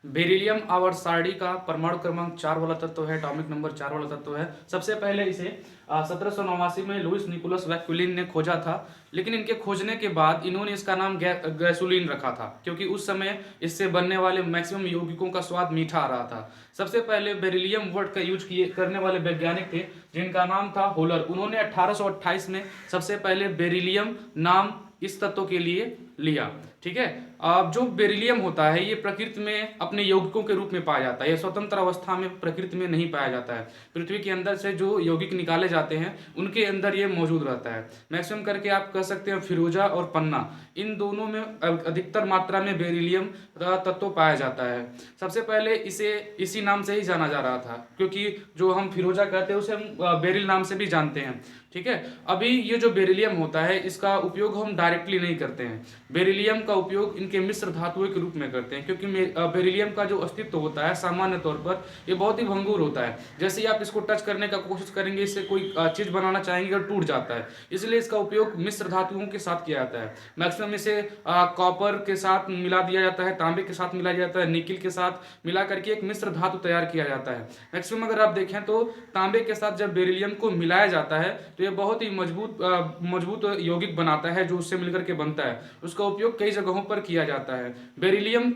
Beryllium our सारणी का परमाणु क्रमांक 4 वाला तत्व है, एटॉमिक नंबर 4 वाला तत्व है। सबसे पहले इसे 1789 में लुइस निकोलस वैक्यूलिन ने खोजा था, लेकिन इनके खोजने के बाद इन्होंने इसका नाम गैसोलीन रखा था, क्योंकि उस समय इससे बनने वाले मैक्सिमम यौगिकों का स्वाद मीठा आ रहा था। सबसे पहले बेरिलियम वर्ड का यूज करने वाले वैज्ञानिक थे जिनका नाम था होलर। उन्होंने 1828 में सबसे पहले बेरिलियम नाम इस तत्व के लिए लिया। ठीक है। अब जो बेरिलियम होता है ये प्रकृति में अपने यौगिकों के रूप में पाया जाता है। यह स्वतंत्र अवस्था में प्रकृति में नहीं पाया जाता है। पृथ्वी के अंदर से जो यौगिक निकाले जाते हैं उनके अंदर ये मौजूद रहता है। मैक्सिमम करके आप कह सकते हैं फिरोजा और पन्ना, इन दोनों में अधिकतर मात्रा में बेरिलियम तत्व पाया जाता है। सबसे पहले इसे इसी नाम से ही जाना जा रहा था, क्योंकि जो हम फिरोजा कहते हैं उसे हम बेरिल नाम से भी जानते हैं। ठीक है। अभी ये जो बेरिलियम होता है इसका उपयोग हम डायरेक्टली नहीं करते हैं। बेरिलियम का उपयोग इनके मिश्र धातुओं के रूप में करते हैं, क्योंकि बेरिलियम का जो अस्तित्व होता है सामान्य तौर पर ये बहुत ही भंगुर होता है। जैसे ही आप इसको टच करने का कोशिश करेंगे, इससे कोई चीज बनाना चाहेंगे और टूट जाता है। इसलिए इसका उपयोग मिश्र धातुओं के साथ किया जाता है। मैक्सिमम इसे कॉपर के साथ मिला दिया जाता है, तांबे के साथ मिलाया जाता है, निकिल के साथ मिला करके एक मिश्र धातु तैयार किया जाता है। मैक्सिमम अगर आप देखें तो तांबे के साथ जब बेरिलियम को मिलाया जाता है तो ये बहुत ही मजबूत यौगिक बनाता है जो उससे मिलकर के बनता है। उसका उपयोग कई जगहों पर किया जाता है। बेरिलियम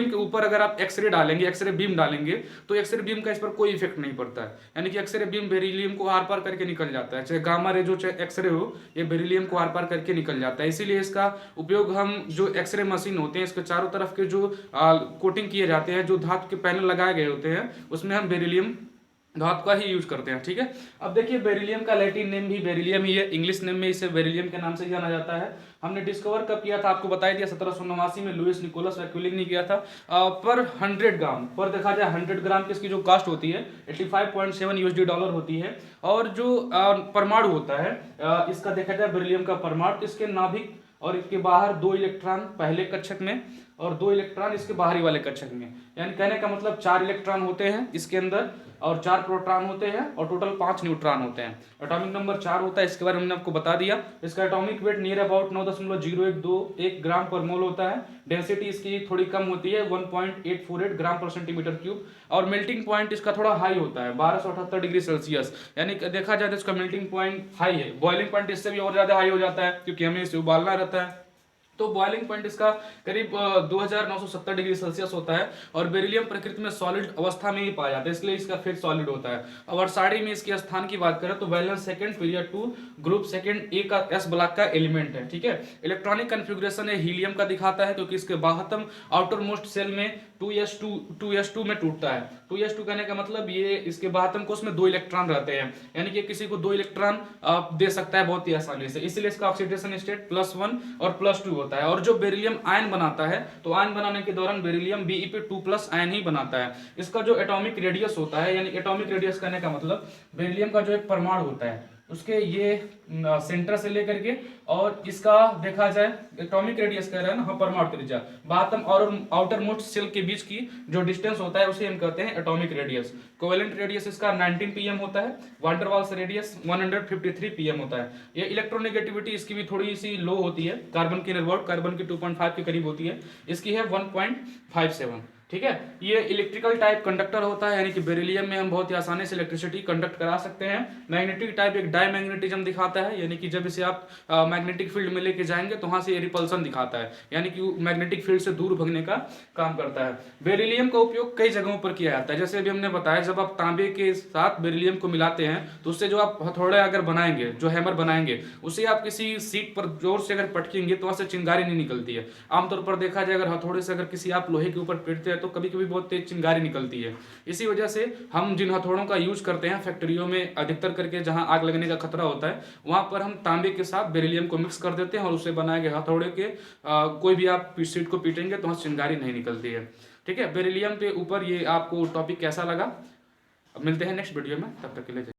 के ऊपर अगर आप एक्सरे डालेंगे, एक्सरे बीम डालेंगे, तो एक्सरे बीम का इस पर कोई इफेक्ट नहीं पड़ता है। यानी कि एक्सरे बीम बेरिलियम को आर पार करके निकल जाता है। चाहे गामा रे जो चाहे एक्सरे हो, ये बेरिलियम को आर पार करके निकल जाता है। इसीलिए इसका उपयोग हम जो एक्सरे मशीन होते हैं इसके चारों तरफ के जो कोटिंग किए जाते हैं, जो धातु के पैनल लगाए गए होते हैं, उसमें हम बेरिलियम धातु का ही यूज करते हैं। ठीक है। अब देखिए बेरिलियम का लैटिन नेम भी बेरिलियम ही है। इंग्लिश नेम में इसे बेरिलियम के नाम से जाना जाता है। हमने डिस्कवर कब किया था आपको बताई दिया, 1789 में लुइस निकोलस वैक्यूलिन ने किया था। पर 100 ग्राम पर देखा जाए 100 ग्राम की इसकी जो कास्ट होती है $85.7 होती है। और जो परमाणु होता है इसका देखा जाए बेरिलियम का परमाणु, तो इसके नाभिक और इसके बाहर 2 इलेक्ट्रॉन पहले कक्षक में और 2 इलेक्ट्रॉन इसके बाहरी वाले कक्षक में। यानी कहने का मतलब 4 इलेक्ट्रॉन होते हैं इसके अंदर और 4 प्रोटॉन होते हैं और टोटल 5 न्यूट्रॉन होते हैं। एटॉमिक नंबर 4 होता है, इसके बारे में हमने आपको बता दिया। इसका एटॉमिक वेट नियर अबाउट 9.0121 ग्राम पर मोल होता है। डेंसिटी इसकी थोड़ी कम होती है 1.848 ग्राम पर सेंटीमीटर क्यूब। और मेल्टिंग पॉइंट इसका थोड़ा हाई होता है 1278 डिग्री सेल्सियस। यानी देखा जाए तो इसका मेल्टिंग पॉइंट हाई है। बॉइलिंग पॉइंट इससे भी और ज्यादा हाई हो जाता है, क्योंकि हमें इसे उबालना रहता है। तो बॉइलिंग पॉइंट इसका करीब 2970 डिग्री सेल्सियस होता है। और बेरिलियम प्रकृति में सॉलिड अवस्था में ही पाया जाता है, इसलिए इसका फेस सॉलिड होता है। और साड़ी में इसके स्थान की बात करें तो valence second, period 2, group second ए का एस ब्लॉक का एलिमेंट है। ठीक है। इलेक्ट्रॉनिक कन्फिग्रेशन है हीलियम का दिखाता है, क्योंकि इसके बाहतम आउटर मोस्ट सेल में 2s2 में टूटता है। 2s2 कहने का मतलब ये इसके बाहतम कोष में 2 इलेक्ट्रॉन रहते हैं, यानी कि किसी को 2 इलेक्ट्रॉन दे सकता है बहुत ही आसानी से। इसलिए इसका ऑक्सीडेशन स्टेट +1 और +2 होता है। और जो बेरिलियम आयन बनाता है तो आयन बनाने के दौरान बेरिलियम Be2+ आयन ही बनाता है। इसका जो एटॉमिक रेडियस होता है, यानी एटॉमिक रेडियस कहने का मतलब बेरिलियम का जो एक परमाणु होता है उसके ये सेंटर से लेकर के और इसका देखा जाए एटॉमिक रेडियस कह रहा है ना, हाँ, परमाणु त्रिज्या बाहतम और आउटर मोस्ट सेल के बीच की जो डिस्टेंस होता है उसे हम कहते हैं एटॉमिक रेडियस। कोवेलेंट रेडियस इसका 19 pm होता है। Van der Waals radius 153 pm होता है। ये इलेक्ट्रोनेगेटिविटी इसकी भी थोड़ी सी लो होती है, कार्बन के नियरअबाउट, कार्बन की 2.5 के करीब होती है। इसकी है 1.57। ठीक है। ये इलेक्ट्रिकल टाइप कंडक्टर होता है, यानी कि बेरिलियम में हम बहुत ही आसानी से इलेक्ट्रिसिटी कंडक्ट करा सकते हैं। मैग्नेटिक टाइप एक डायमैग्नेटिज्म दिखाता है, यानी कि जब इसे आप मैग्नेटिक फील्ड में लेके जाएंगे तो वहां से रिपल्सन दिखाता है, यानी कि मैग्नेटिक फील्ड से दूर भगने का काम करता है। बेरिलियम का उपयोग कई जगहों पर किया जाता है। जैसे अभी हमने बताया, जब आप तांबे के साथ बेरिलियम को मिलाते हैं तो उससे जो आप हथौड़े अगर बनाएंगे, जो हैमर बनाएंगे, उसे आप किसी सीट पर जोर से अगर पटकेंगे तो वहां से चिंगारी नहीं निकलती है। आमतौर पर देखा जाए अगर हथौड़े से अगर किसी आप लोहे के ऊपर पीटते हैं तो कभी कभी बहुत तेज चिंगारी निकलती है। इसी वजह से हम जिन हथौड़ों का यूज करते हैं फैक्ट्रियों में अधिकतर करके, जहां आग लगने का खतरा होता है, वहां पर हम तांबे के साथ बेरिलियम को मिक्स कर देते हैं और उसे बनाए गए हथौड़े के कोई भी आप सीट को पीटेंगे तो वहां चिंगारी नहीं निकलती है। ठीक है। बेरिलियम पे ऊपर ये आपको टॉपिक कैसा लगा, अब मिलते हैं नेक्स्ट वीडियो में, तब तक के लिए।